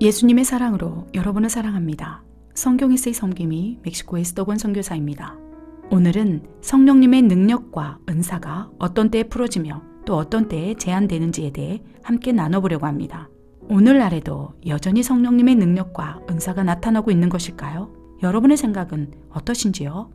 예수님의 사랑으로 여러분을 사랑합니다. 성경에서의 섬김이 멕시코의 스토건 선교사입니다. 오늘은 성령님의 능력과 은사가 어떤 때에 풀어지며 또 어떤 때에 제한되는지에 대해 함께 나눠보려고 합니다. 오늘날에도 여전히 성령님의 능력과 은사가 나타나고 있는 것일까요? 여러분의 생각은 어떠신지요?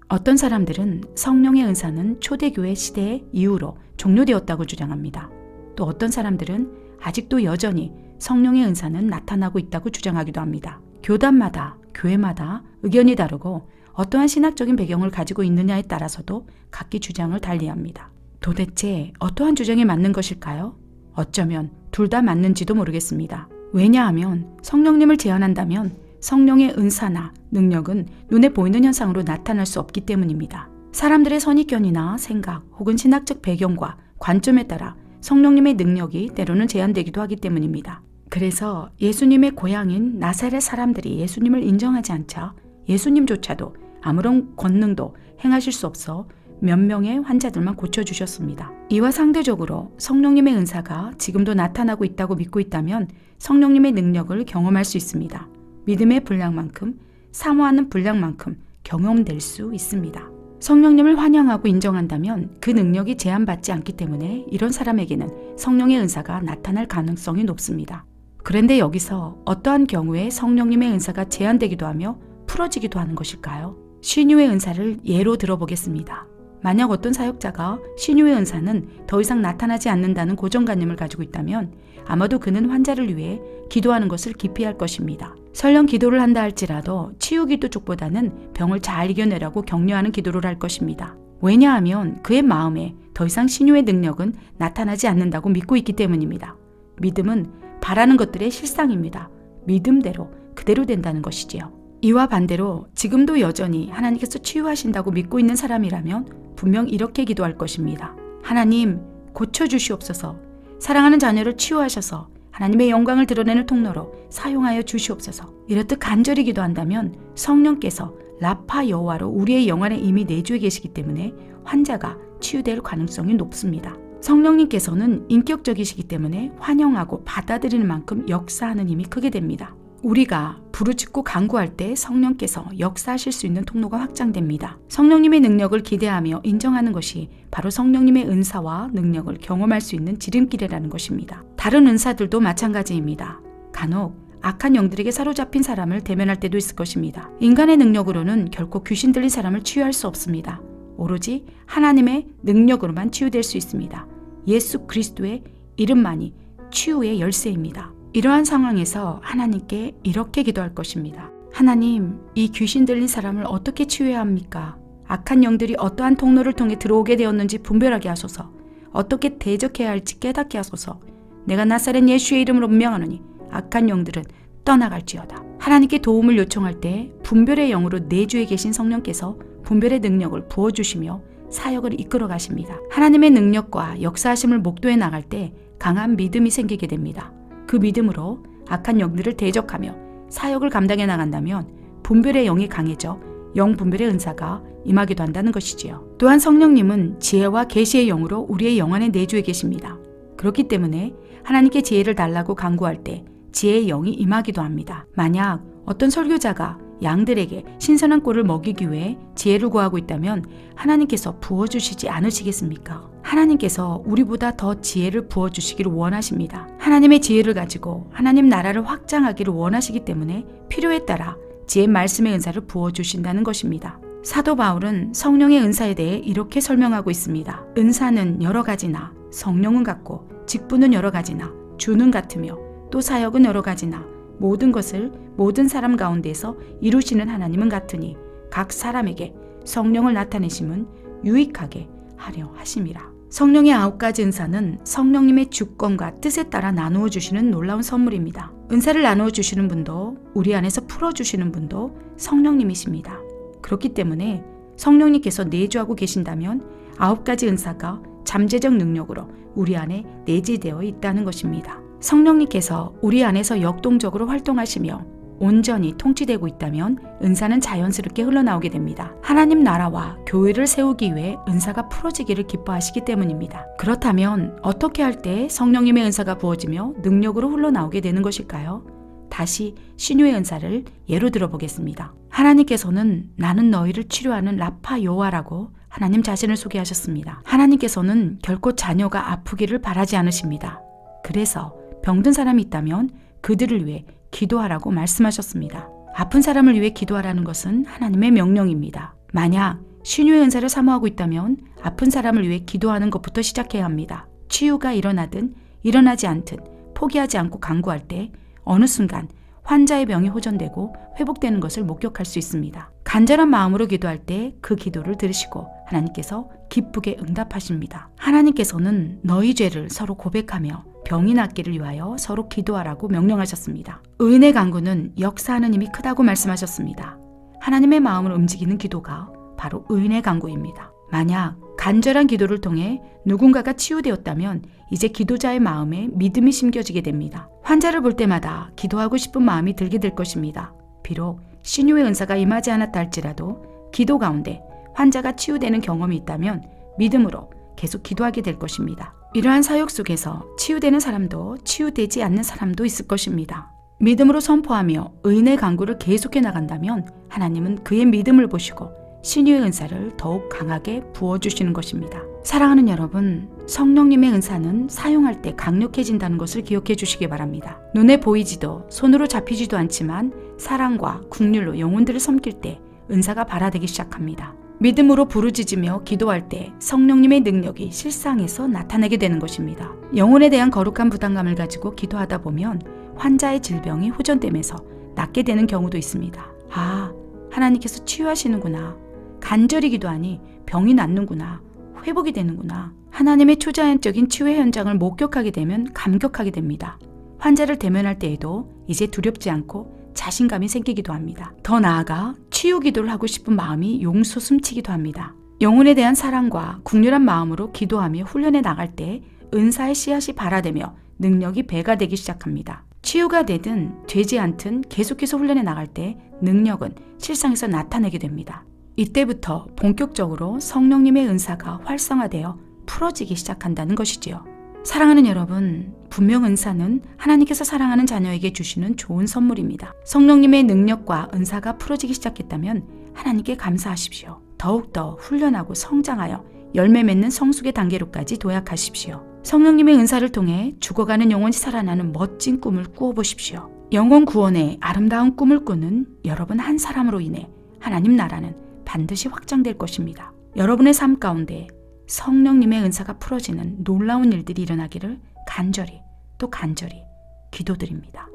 어떤 사람들은 성령의 은사는 초대교회 시대 이후로 종료되었다고 주장합니다. 또 어떤 사람들은 아직도 여전히 성령의 은사는 나타나고 있다고 주장하기도 합니다. 교단마다, 교회마다 의견이 다르고 어떠한 신학적인 배경을 가지고 있느냐에 따라서도 각기 주장을 달리합니다. 도대체 어떠한 주장이 맞는 것일까요? 어쩌면 둘 다 맞는지도 모르겠습니다. 왜냐하면 성령님을 제한한다면 성령의 은사나 능력은 눈에 보이는 현상으로 나타날 수 없기 때문입니다. 사람들의 선입견이나 생각 혹은 신학적 배경과 관점에 따라 성령님의 능력이 때로는 제한되기도 하기 때문입니다. 그래서 예수님의 고향인 나사렛 사람들이 예수님을 인정하지 않자 예수님조차도 아무런 권능도 행하실 수 없어 몇 명의 환자들만 고쳐주셨습니다. 이와 상대적으로 성령님의 은사가 지금도 나타나고 있다고 믿고 있다면 성령님의 능력을 경험할 수 있습니다. 믿음의 분량만큼, 사모하는 분량만큼 경험될 수 있습니다. 성령님을 환영하고 인정한다면 그 능력이 제한받지 않기 때문에 이런 사람에게는 성령의 은사가 나타날 가능성이 높습니다. 그런데 여기서 어떠한 경우에 성령님의 은사가 제한되기도 하며 풀어지기도 하는 것일까요? 신유의 은사를 예로 들어보겠습니다. 만약 어떤 사역자가 신유의 은사는 더 이상 나타나지 않는다는 고정관념을 가지고 있다면 아마도 그는 환자를 위해 기도하는 것을 기피할 것입니다. 설령 기도를 한다 할지라도 치유기도 쪽보다는 병을 잘 이겨내라고 격려하는 기도를 할 것입니다. 왜냐하면 그의 마음에 더 이상 신유의 능력은 나타나지 않는다고 믿고 있기 때문입니다. 믿음은 바라는 것들의 실상입니다. 믿음대로 그대로 된다는 것이지요. 이와 반대로 지금도 여전히 하나님께서 치유하신다고 믿고 있는 사람이라면 분명 이렇게 기도할 것입니다. 하나님, 고쳐주시옵소서. 사랑하는 자녀를 치유하셔서 하나님의 영광을 드러내는 통로로 사용하여 주시옵소서. 이렇듯 간절히 기도한다면 성령께서 라파 여호와로 우리의 영 안에 이미 내주해 계시기 때문에 환자가 치유될 가능성이 높습니다. 성령님께서는 인격적이시기 때문에 환영하고 받아들이는 만큼 역사하는 힘이 크게 됩니다. 우리가 부르짖고 간구할 때 성령께서 역사하실 수 있는 통로가 확장됩니다. 성령님의 능력을 기대하며 인정하는 것이 바로 성령님의 은사와 능력을 경험할 수 있는 지름길이라는 것입니다. 다른 은사들도 마찬가지입니다. 간혹 악한 영들에게 사로잡힌 사람을 대면할 때도 있을 것입니다. 인간의 능력으로는 결코 귀신 들린 사람을 치유할 수 없습니다. 오로지 하나님의 능력으로만 치유될 수 있습니다. 예수 그리스도의 이름만이 치유의 열쇠입니다. 이러한 상황에서 하나님께 이렇게 기도할 것입니다. 하나님, 이 귀신 들린 사람을 어떻게 치유해야 합니까? 악한 영들이 어떠한 통로를 통해 들어오게 되었는지 분별하게 하소서. 어떻게 대적해야 할지 깨닫게 하소서. 내가 나사렛 예수의 이름으로 명하노니 악한 영들은 떠나갈지어다. 하나님께 도움을 요청할 때 분별의 영으로 내주에 계신 성령께서 분별의 능력을 부어주시며 사역을 이끌어 가십니다. 하나님의 능력과 역사하심을 목도해 나갈 때 강한 믿음이 생기게 됩니다. 그 믿음으로 악한 영들을 대적하며 사역을 감당해 나간다면 분별의 영이 강해져 영분별의 은사가 임하기도 한다는 것이지요. 또한 성령님은 지혜와 계시의 영으로 우리의 영 안에 내주해 계십니다. 그렇기 때문에 하나님께 지혜를 달라고 간구할 때 지혜의 영이 임하기도 합니다. 만약 어떤 설교자가 양들에게 신선한 꼴을 먹이기 위해 지혜를 구하고 있다면 하나님께서 부어주시지 않으시겠습니까? 하나님께서 우리보다 더 지혜를 부어주시기를 원하십니다. 하나님의 지혜를 가지고 하나님 나라를 확장하기를 원하시기 때문에 필요에 따라 지혜 말씀의 은사를 부어주신다는 것입니다. 사도 바울은 성령의 은사에 대해 이렇게 설명하고 있습니다. 은사는 여러 가지나 성령은 같고 직분은 여러 가지나 주는 같으며 또 사역은 여러 가지나 모든 것을 모든 사람 가운데서 이루시는 하나님은 같으니 각 사람에게 성령을 나타내심은 유익하게 하려 하심이라. 성령의 9가지 은사는 성령님의 주권과 뜻에 따라 나누어 주시는 놀라운 선물입니다. 은사를 나누어 주시는 분도 우리 안에서 풀어주시는 분도 성령님이십니다. 그렇기 때문에 성령님께서 내주하고 계신다면 9가지 은사가 잠재적 능력으로 우리 안에 내재되어 있다는 것입니다. 성령님께서 우리 안에서 역동적으로 활동하시며 온전히 통치되고 있다면 은사는 자연스럽게 흘러나오게 됩니다. 하나님 나라와 교회를 세우기 위해 은사가 풀어지기를 기뻐하시기 때문입니다. 그렇다면 어떻게 할 때 성령님의 은사가 부어지며 능력으로 흘러나오게 되는 것일까요? 다시 신유의 은사를 예로 들어보겠습니다. 하나님께서는 나는 너희를 치료하는 라파 여호와라고 하나님 자신을 소개하셨습니다. 하나님께서는 결코 자녀가 아프기를 바라지 않으십니다. 그래서 병든 사람이 있다면 그들을 위해 기도하라고 말씀하셨습니다. 아픈 사람을 위해 기도하라는 것은 하나님의 명령입니다. 만약 신유의 은사를 사모하고 있다면 아픈 사람을 위해 기도하는 것부터 시작해야 합니다. 치유가 일어나든 일어나지 않든 포기하지 않고 간구할 때 어느 순간 환자의 병이 호전되고 회복되는 것을 목격할 수 있습니다. 간절한 마음으로 기도할 때 그 기도를 들으시고 하나님께서 기쁘게 응답하십니다. 하나님께서는 너희 죄를 서로 고백하며 병이 낫기를 위하여 서로 기도하라고 명령하셨습니다. 의인의 간구는 역사하는 힘이 크다고 말씀하셨습니다. 하나님의 마음을 움직이는 기도가 바로 의인의 간구입니다. 만약 간절한 기도를 통해 누군가가 치유되었다면 이제 기도자의 마음에 믿음이 심겨지게 됩니다. 환자를 볼 때마다 기도하고 싶은 마음이 들게 될 것입니다. 비록 신유의 은사가 임하지 않았다 할지라도 기도 가운데 환자가 치유되는 경험이 있다면 믿음으로 계속 기도하게 될 것입니다. 이러한 사역 속에서 치유되는 사람도 치유되지 않는 사람도 있을 것입니다. 믿음으로 선포하며 의인의 간구를 계속해 나간다면 하나님은 그의 믿음을 보시고 신유의 은사를 더욱 강하게 부어주시는 것입니다. 사랑하는 여러분, 성령님의 은사는 사용할 때 강력해진다는 것을 기억해 주시기 바랍니다. 눈에 보이지도 손으로 잡히지도 않지만 사랑과 긍휼로 영혼들을 섬길 때 은사가 발화되기 시작합니다. 믿음으로 부르짖으며 기도할 때 성령님의 능력이 실상에서 나타나게 되는 것입니다. 영혼에 대한 거룩한 부담감을 가지고 기도하다 보면 환자의 질병이 호전되면서 낫게 되는 경우도 있습니다. 아, 하나님께서 치유하시는구나. 간절히 기도하니 병이 낫는구나. 회복이 되는구나. 하나님의 초자연적인 치유의 현장을 목격하게 되면 감격하게 됩니다. 환자를 대면할 때에도 이제 두렵지 않고 자신감이 생기기도 합니다. 더 나아가 치유 기도를 하고 싶은 마음이 용솟 숨치기도 합니다. 영혼에 대한 사랑과 국률한 마음으로 기도하며 훈련해 나갈 때 은사의 씨앗이 발화되며 능력이 배가 되기 시작합니다. 치유가 되든 되지 않든 계속해서 훈련해 나갈 때 능력은 실상에서 나타내게 됩니다. 이때부터 본격적으로 성령님의 은사가 활성화되어 풀어지기 시작한다는 것이지요. 사랑하는 여러분, 분명 은사는 하나님께서 사랑하는 자녀에게 주시는 좋은 선물입니다. 성령님의 능력과 은사가 풀어지기 시작했다면 하나님께 감사하십시오. 더욱더 훈련하고 성장하여 열매 맺는 성숙의 단계로까지 도약하십시오. 성령님의 은사를 통해 죽어가는 영혼이 살아나는 멋진 꿈을 꾸어보십시오. 영혼 구원의 아름다운 꿈을 꾸는 여러분 한 사람으로 인해 하나님 나라는 반드시 확장될 것입니다. 여러분의 삶 가운데 성령님의 은사가 풀어지는 놀라운 일들이 일어나기를 간절히 또 간절히 기도드립니다.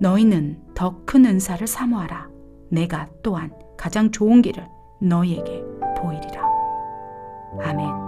너희는 더 큰 은사를 사모하라. 내가 또한 가장 좋은 길을 너희에게 보이리라. 아멘.